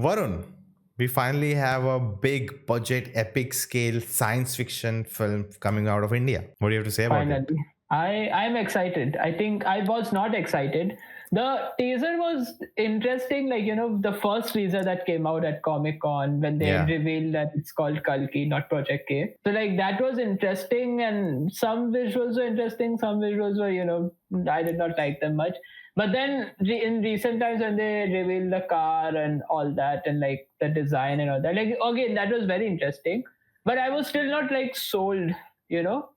Varun, we finally have a big budget, epic scale science fiction film coming out of India. What do you have to say about it? Finally, I'm excited. I think I was not excited. The teaser was interesting, like the first teaser that came out at Comic Con when they Yeah. revealed that it's called Kalki, not Project K. So like that was interesting, and some visuals were interesting, some visuals were I did not like them much. But then in recent times when they revealed the car and all that, and like the design and all that, like again that was very interesting. But I was still not like sold, you know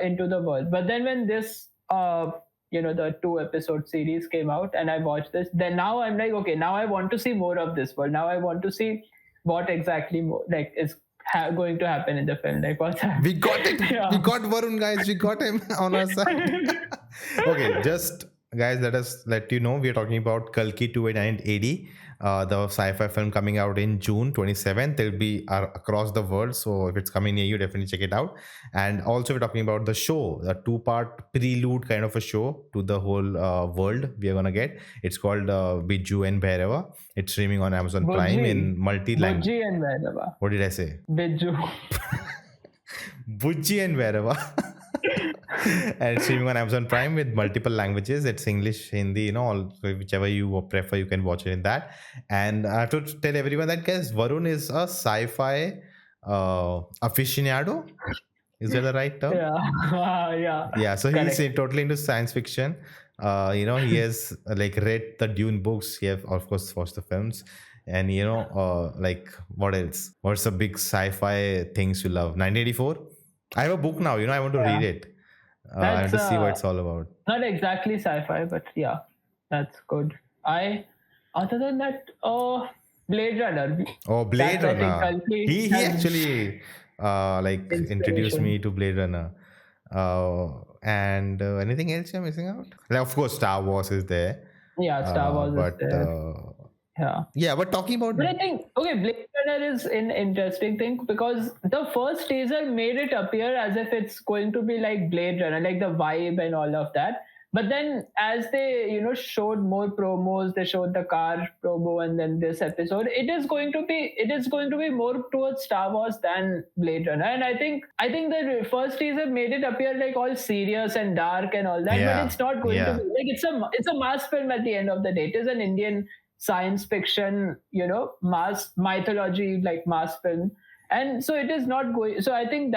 into the world. But then when this, the 2 episode series came out and I watched this, then now I'm like, okay, now I want to see more of this world. Now I want to see what exactly like is going to happen in the film. Like what's happening. We got it. Yeah. We got Varun, guys. We got him on our side. Okay, just guys, let you know we are talking about Kalki 289 AD, the sci-fi film coming out in June 27th. It'll be across the world, so if it's coming near you, definitely check it out. And also we're talking about the show, the 2-part prelude kind of a show to the whole world we are gonna get. It's called Biju and Bhairava. It's streaming on Amazon Prime in multi-language. Bujji and Bhairava. What did I say? Biju. Bujji and Bhairava. And it's streaming on Amazon Prime with multiple languages. It's English, Hindi, whichever you prefer, you can watch it in that. And I have to tell everyone that, guys, Varun is a sci-fi aficionado. Is that the right term? Yeah. Yeah. So Correct. he's totally into science fiction. He has like read the Dune books. He have, of course, watched the films. And like what else? What's the big sci-fi things you love? 1984. I have a book now. I want to read it. I have to see what it's all about. Not exactly sci-fi, but yeah, that's good. Other than that, Blade Runner. Oh, Blade That's, I Runner. think, He actually introduced me to Blade Runner. And anything else you're missing out? Like, of course, Star Wars is there. Yeah, Star Wars but is there. yeah, but talking about. But I think Blade Runner is an interesting thing because the first teaser made it appear as if it's going to be like Blade Runner, like the vibe and all of that. But then as they showed more promos, they showed the car promo, and then this episode, it is going to be more towards Star Wars than Blade Runner. And I think the first teaser made it appear like all serious and dark and all that, Yeah, but it's not going to be like it's a mass film at the end of the day. It is an Indian science fiction, mass mythology, like mass film. And so it is not going. So I think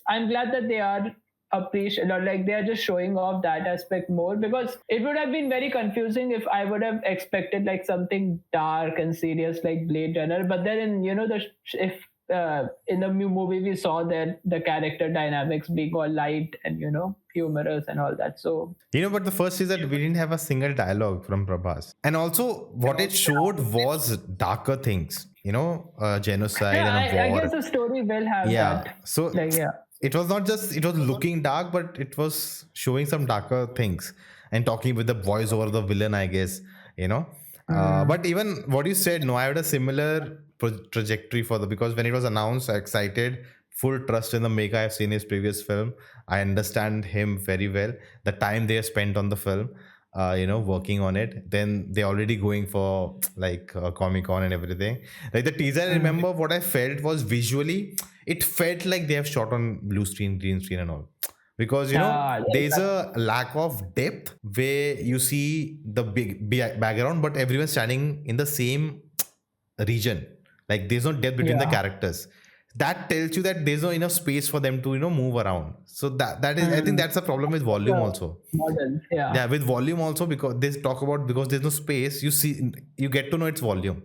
I'm glad that they are like they are just showing off that aspect more, because it would have been very confusing if I would have expected like something dark and serious like Blade Runner. But then in the movie we saw that the character dynamics being all light and humorous and all that. So but the first is that we didn't have a single dialogue from Prabhas, and also what it showed was darker things, genocide and a war. I guess the story will have that. So it was not just it was looking dark, but it was showing some darker things and talking with the voice over the villain, I guess. But even what you said, no, I had a similar trajectory because when it was announced, I excited, full trust in the maker. I've seen his previous film. I understand him very well. The time they spent on the film, working on it, then they're already going for like Comic-Con and everything. Like the teaser, I remember what I felt was visually, it felt like they have shot on blue screen, green screen and all. Because there's a lack of depth where you see the big background, but everyone's standing in the same region. Like there's no depth between the characters. That tells you that there's no enough space for them to move around. So that is I think that's a problem with volume also. Yeah, with volume also, because they talk about because there's no space, you get to know its volume.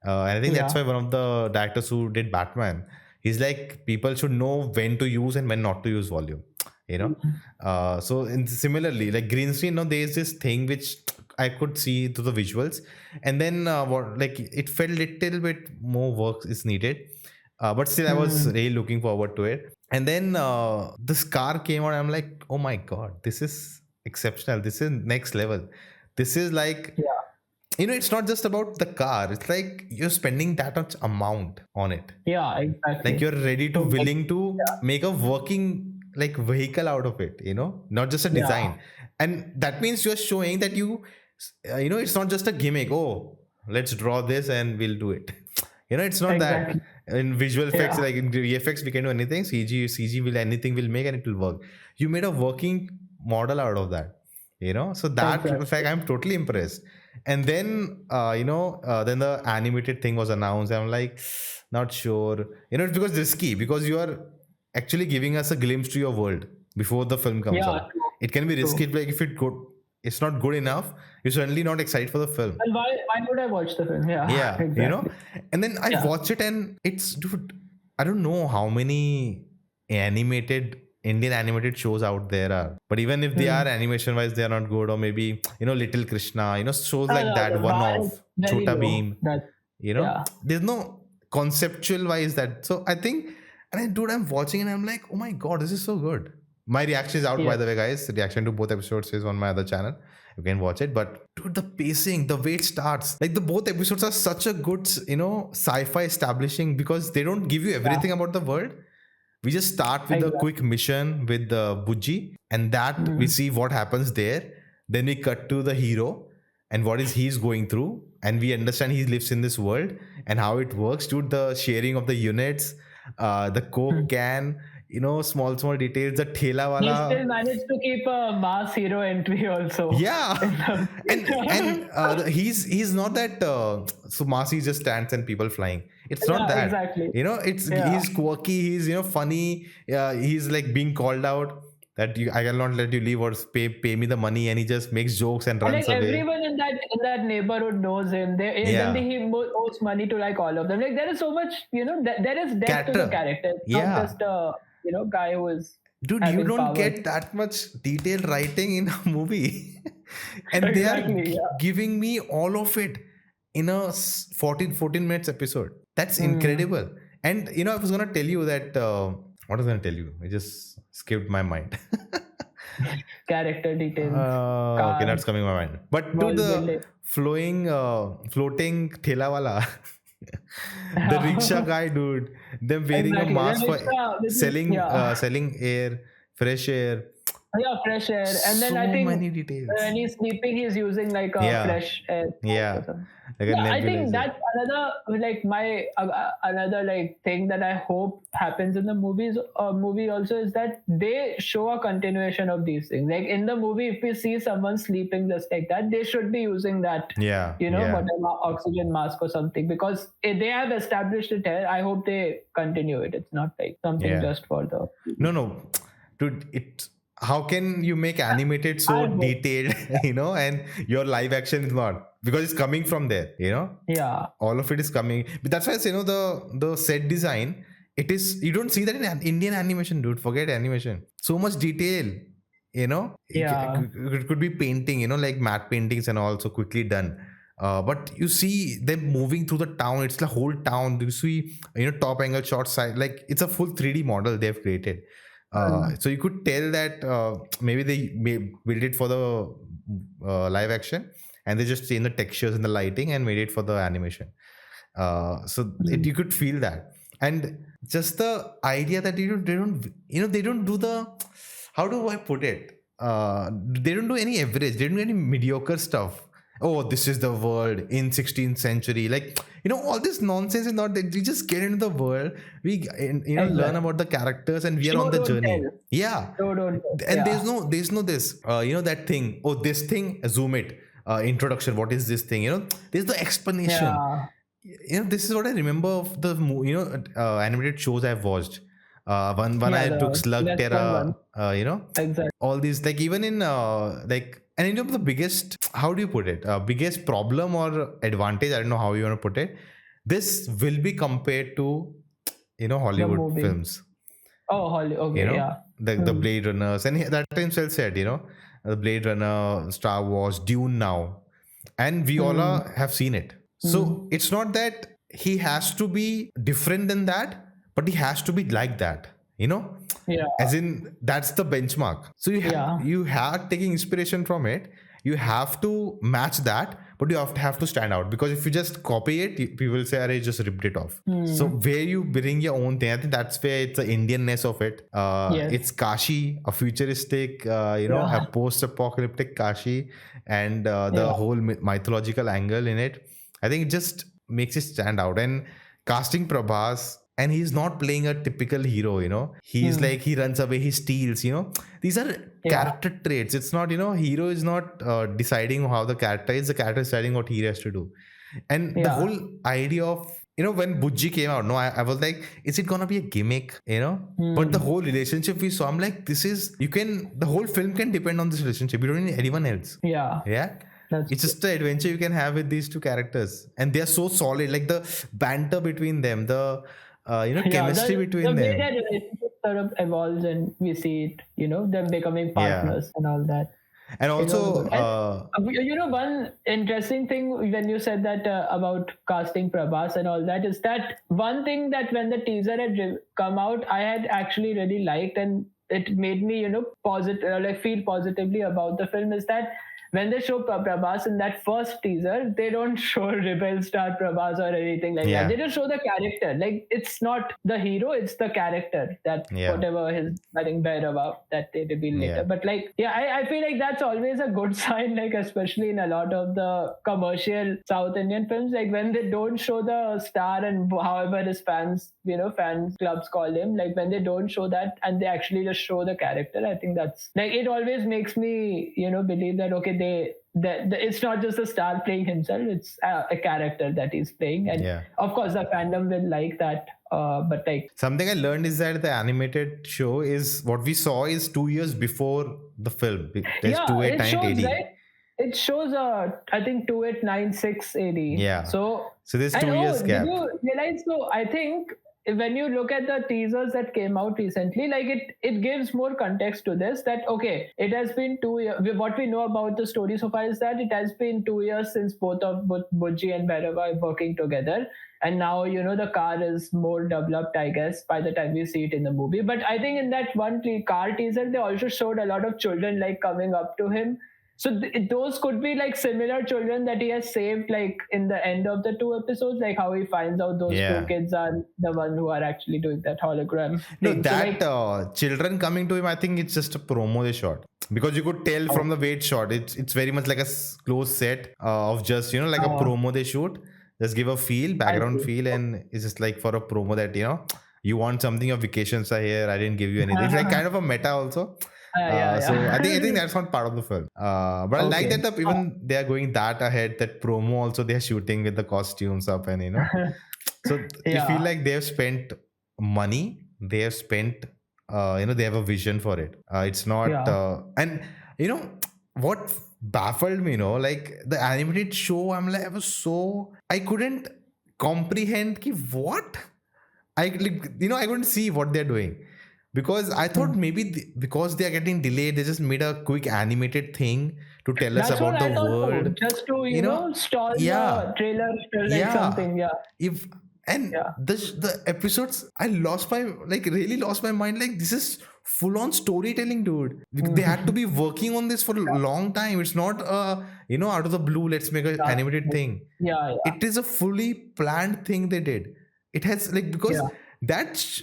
And I think that's why one of the directors who did Batman, he's like, people should know when to use and when not to use volume. So similarly, like green screen, there's this thing which I could see to the visuals, and then it felt little bit more work is needed, but still I was really looking forward to it. And then this car came out, I'm like, oh my god, this is exceptional, this is next level. This is like, it's not just about the car, it's like you're spending that much amount on it. Yeah, exactly. Like you're ready to willing to make a working like vehicle out of it, not just a design. And that means you're showing that it's not just a gimmick. Oh, let's draw this and we'll do it. It's not that Exactly. in visual effects, Yeah. like in VFX, we can do anything. CG will anything will make and it will work. You made a working model out of that. So that fact, Exactly. I'm totally impressed. And then then the animated thing was announced. I'm like, not sure. It's because risky, because you are actually giving us a glimpse to your world before the film comes Yeah. out. It can be risky, True. like if it's not good enough, you're certainly not excited for the film. And why would I watch the film? Yeah. Yeah, Exactly. and then I Yeah. watch it and it's, dude, I don't know how many Indian animated shows out there are, but even if they are Hmm. animation wise, they are not good. Or maybe Little Krishna, shows like No, that, the one bar is off very Chota low. Beam. That yeah. There's no conceptual wise that. So I think, and I, dude, I'm watching and I'm like, oh my god, this is so good. My reaction is out, Yeah. by the way, guys. The reaction to both episodes is on my other channel. You can watch it. But dude, the pacing, the way it starts, like the both episodes are such a good, sci-fi establishing, because they don't give you Yeah. everything about the world. We just start with a Exactly. quick mission with the Buji, and that we Hmm. see what happens there. Then we cut to the hero and what is he's going through, and we understand he lives in this world and how it works. Dude, the sharing of the units, the Hmm. coke can, small details, the thela He still wala. managed to keep a mass hero entry also. Yeah, In the and he's not that. So Masi just stands and people flying. It's not Yeah, that. exactly. It's Yeah. he's quirky. He's funny. He's like being called out that I cannot let you leave or pay me the money, and he just makes jokes and And runs like away. everyone in that neighborhood knows him. Yeah, He owes money to like all of them. Like there is so much, there is depth to the character. character. It's not Yeah, just a guy who is dude, you having don't powers. get that much detailed writing in a movie, and they are Exactly. Yeah. giving me all of it in a 14 minutes episode. That's Hmm. incredible. And I was gonna tell you that, what was I gonna tell you? I just skipped my mind. Character details, Okay, cars, that's coming my mind. But to world the building. floating thela wala, the rickshaw guy, dude, them wearing a Exactly. mask for selling Yeah. selling air, fresh air, Yeah, fresh air. And then I so think many details. when he's sleeping, he's using like a Yeah, fresh air mask or yeah, something. like a Yeah, I think nebulizer. that's another like my another like thing that I hope happens in the movie also is that they show a continuation of these things. Like in the movie, if we see someone sleeping just like that, they should be using that, Yeah, yeah, whatever oxygen mask or something because they have established it here. I hope they continue it. It's not like something yeah. just for the. No, dude, how can you make animated I so hope. detailed, and your live action is not, because it's coming from there. Yeah. All of it is coming. But that's why I say, the set design, it is, you don't see that in Indian animation, dude. Forget animation. So much detail. Yeah. It could be painting, like matte paintings and also quickly done. But you see them moving through the town. It's the whole town. You see, top angle shot side. Like it's a full 3D model they've created. So you could tell that maybe they built it for the live action, and they just changed the textures and the lighting and made it for the animation. So you could feel that, and just the idea that they don't do the, how do I put it? They don't do any average. They don't do any mediocre stuff. Oh, this is the world in 16th century. Like, all this nonsense is not that we just get into the world. We, learn Exactly. about the characters and we are Show on the don't journey. tell. Yeah. Show don't tell. And Yeah. there's no this, that thing. Oh, this thing, zoom it. Introduction. What is this thing? There's the explanation. Yeah. This is what I remember of the animated shows I've watched. When Yeah. I took The Slug Western Terra, one. Exactly. all these, like even in like, and the biggest, how do you put it, biggest problem or advantage, I don't know how you want to put it, this will be compared to The Hollywood movie. films. Oh, Holly. Okay. Yeah. The Blade Runners, and that himself said, the Blade Runner, Star Wars, Dune now, and we all Hmm. have seen it. So it's not that he has to be different than that, but he has to be like that. Yeah. As in, that's the benchmark. So Yeah. you have taking inspiration from it. You have to match that, but you have to stand out, because if you just copy it, people will say, "Arey, just ripped it off." So where you bring your own thing, I think that's where it's the Indianness of it. Yes. It's Kashi, a futuristic, Yeah. a post-apocalyptic Kashi, and the Yeah. whole mythological angle in it. I think it just makes it stand out. And casting Prabhas, and he's not playing a typical hero, he's like, he runs away, he steals, these are character traits. It's not, hero is not deciding how the character is, the character is deciding what he has to do. And the whole idea of, when Bujji came out, no, I was like, is it gonna be a gimmick, but the whole relationship we saw, I'm like, the whole film can depend on this relationship. You don't need anyone else. Yeah. It's just the adventure you can have with these two characters, and they are so solid. Like the banter between them, the chemistry between them. The way that relationship sort of evolves, and we see it, them becoming partners and all that. And also, one interesting thing when you said that about casting Prabhas and all that is that one thing that when the teaser had come out, I had actually really liked, and it made me, feel positively about the film, is that when they show Prabhas in that first teaser, they don't show Rebel Star Prabhas or anything like that. They just show the character. Like, it's not the hero, it's the character that whatever his, I think, Bhairava that they reveal later. But I feel like that's always a good sign, like especially in a lot of the commercial South Indian films, like when they don't show the star and however his fans clubs call him, like when they don't show that and they actually just show the character, I think that's like, it always makes me, believe that, okay, it's not just a star playing himself, it's a character that he's playing, and of course the fandom will like that. But like, something I learned is that the animated show is what we saw is 2 years before the film. There's 2898 AD. Right? It shows I think 2896 AD. Yeah. So there's 2 years gap. Did you realize? So I think when you look at the teasers that came out recently, like it gives more context to this, that okay, it has been 2 years. What we know about the story so far is that it has been 2 years since both Bujji and Bhairava are working together, and now the car is more developed, I guess, by the time we see it in the movie. But I think in that one car teaser, they also showed a lot of children like coming up to him. So those could be like similar children that he has saved, like in the end of the 2 episodes, like how he finds out those 2 kids are the one who are actually doing that hologram. No, that children coming to him, I think it's just a promo they shot, because you could tell from the way it's shot. It's very much like a close set of just like a promo they shoot. Just give a background feel, and it's just like for a promo that you want something. Your vacations are here. I didn't give you anything. It's like kind of a meta also. So I think that's not part of the film. But I like that even they are going that ahead. That promo also they are shooting with the costumes up, and so you feel like they have spent money. They have spent they have a vision for it. It's not and what baffled me, like the animated show. I couldn't comprehend what I couldn't see what they're doing. Because I thought maybe because they are getting delayed, they just made a quick animated thing to tell us about the world. Just to, stall the trailer, like something, the episodes, I really lost my mind. Like, this is full on storytelling, dude. They had to be working on this for a long time. It's not out of the blue, let's make an animated thing. It is a fully planned thing they did. It has because that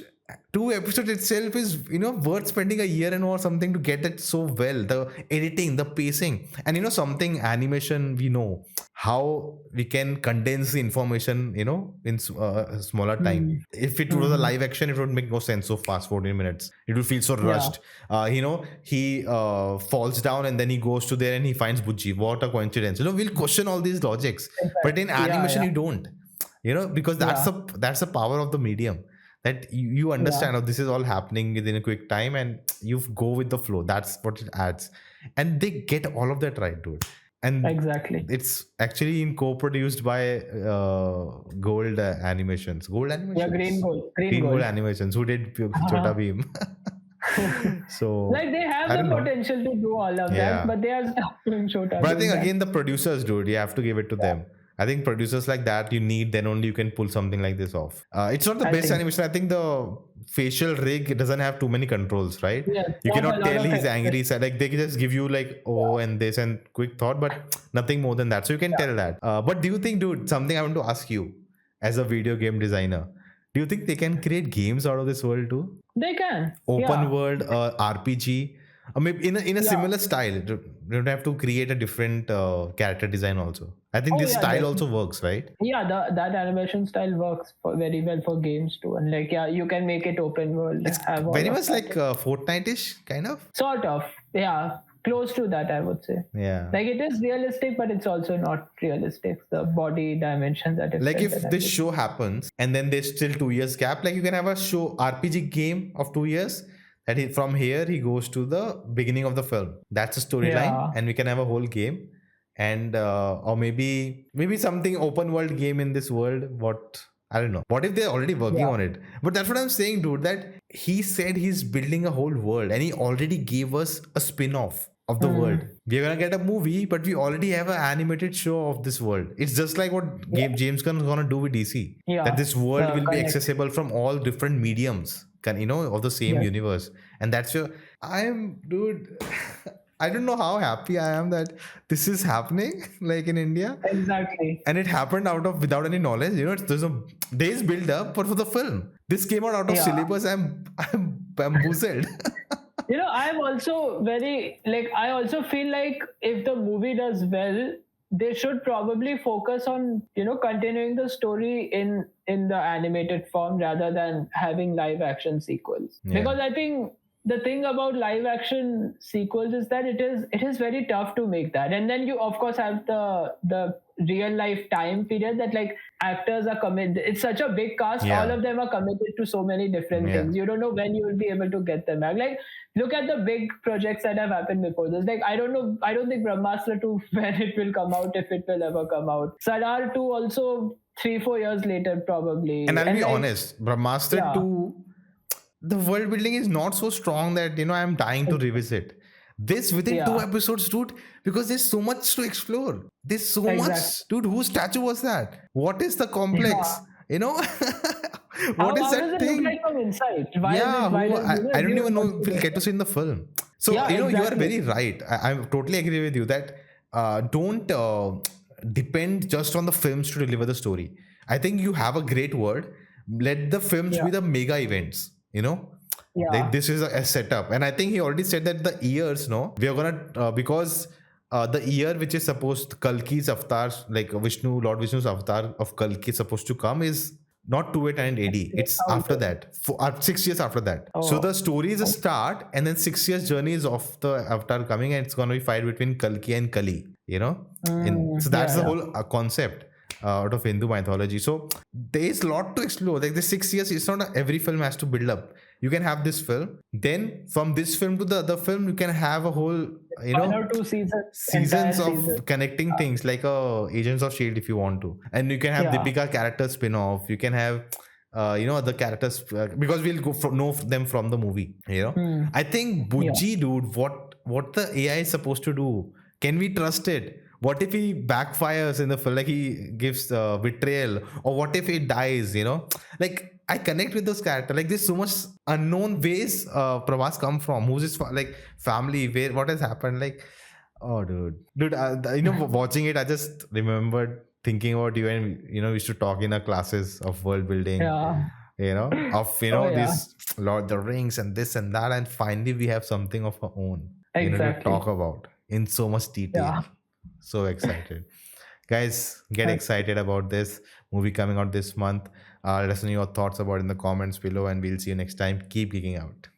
2 episodes itself is worth spending a year and or something to get it so well. The editing, the pacing, and something animation, we know how we can condense the information in smaller time. If it was a live action, it would make no sense so fast. 14 minutes, it would feel so rushed. He falls down and then he goes to there and he finds Bujji. What a coincidence. We'll question all these logics, but in animation you don't, because that's the power of the medium. That you understand how this is all happening within a quick time, and you go with the flow. That's what it adds, and they get all of that right, dude. And exactly, it's actually co-produced by Gold Animations. Green Gold Animations, who did Chota Bheem. So like they have the potential to do all of that, but they are still doing Chota Bheem. But I think again the producers, dude, you have to give it to them. I think producers like that you need, then only you can pull something like this off. It's not the best animation. I think the facial rig doesn't have too many controls, right? You cannot tell he's angry. So like they just give you like and this and quick thought, but nothing more than that. So you can tell that. But do you think, dude, something I want to ask you as a video game designer, do you think they can create games out of this world too? They can. Open world, RPG. Maybe in a similar style. You don't have to create a different character design also. I think Oh this yeah, style definitely. also works, right? Yeah, that animation style works very well for games too. And like, yeah, you can make it open world, It's have all very of much like that. Fortnite-ish, kind of. Sort of, yeah, close to that, I would say. Yeah. Like it is realistic, but it's also not realistic. The body dimensions are Like different if and this everything. show happens and then there's still 2 years gap, like you can have a show RPG game of 2 years that from here he goes to the beginning of the film. That's a storyline, Yeah, and we can have a whole game, and or maybe something open world game in this world. What, I don't know. What if they're already working yeah. on it? But that's what I'm saying, dude. That he said he's building a whole world, and he already gave us a spin-off of the world. Mm, We're gonna get a movie, but we already have an animated show of this world. It's just like what yeah, James Gunn is gonna do with DC. That yeah. this world The will be connect. accessible from all different mediums, of the same Yes, universe. And that's your. I'm, dude. I don't know how happy I am that this is happening, like in India, exactly. and it happened out of without any knowledge. There's a days build up, but for the film, this came out of Yeah. syllabus. I'm bamboozled. I'm also very like, I also feel like if the movie does well, they should probably focus on continuing the story in the animated form rather than having live action sequels, Yeah. because I think the thing about live action sequels is that it is very tough to make that, and then you of course have the real life time period that like actors are committed. It's such a big cast, Yeah. all of them are committed to so many different Yeah. things. You don't know when you will be able to get them back. Like, look at the big projects that have happened before this. Like, I don't know, I don't think Brahmastra 2 when it will come out, if it will ever come out. Sadar 2 also 3-4 years later probably. And I'll be like, honest, Brahmastra yeah, 2, the world building is not so strong that I'm dying to revisit this within two yeah, episodes, dude, because there's so much to explore. There's so exactly. much, dude. Whose statue was that? What is the complex? Yeah. You know, How, what is how does that it look thing? like from inside? Why is Yeah, it? Why who does I don't even know everyone if wants to we'll know get to that? see in the film. So Yeah, you are exactly. very right. I totally agree with you that don't depend just on the films to deliver the story. I think you have a great word. Let the films Yeah, be the mega events. yeah, This is a setup, and I think he already said that the years, no, we are gonna because the year which is supposed Kalki's avatar, like Lord Vishnu's avatar of Kalki is supposed to come is not 28 AD. It's after 1000. that, 6 years after that. So the Oh, story is a start, and then 6 years journey is of the avatar coming, and it's gonna be fight between Kalki and Kali. And so that's yeah, the yeah, whole concept out of Hindu mythology. So there is a lot to explore. Like the 6 years, it's not every film has to build up. You can have this film, then from this film to the other film, you can have a whole, 1 or 2 seasons, entire seasons season. of connecting things like Agents of Shield if you want to, and you can have Yeah, Deepika character spin-off. You can have other characters because we'll know them from the movie. I think yeah. Buji, dude, what the AI is supposed to do? Can we trust it? What if he backfires in the film, like he gives betrayal, or what if he dies? Like I connect with those characters. Like there's so much unknown ways Prabhas come from. Who's his like family? Where what has happened? Like, oh, dude, watching it, I just remembered thinking about you, and we used to talk in our classes of world building. Yeah. Of Oh yeah, this Lord of the Rings and this and that, and finally we have something of our own. To exactly. talk about in so much detail. Yeah. So excited. Guys, get excited about this movie coming out this month. Let us know your thoughts about it in the comments below, and we'll see you next time. Keep geeking out.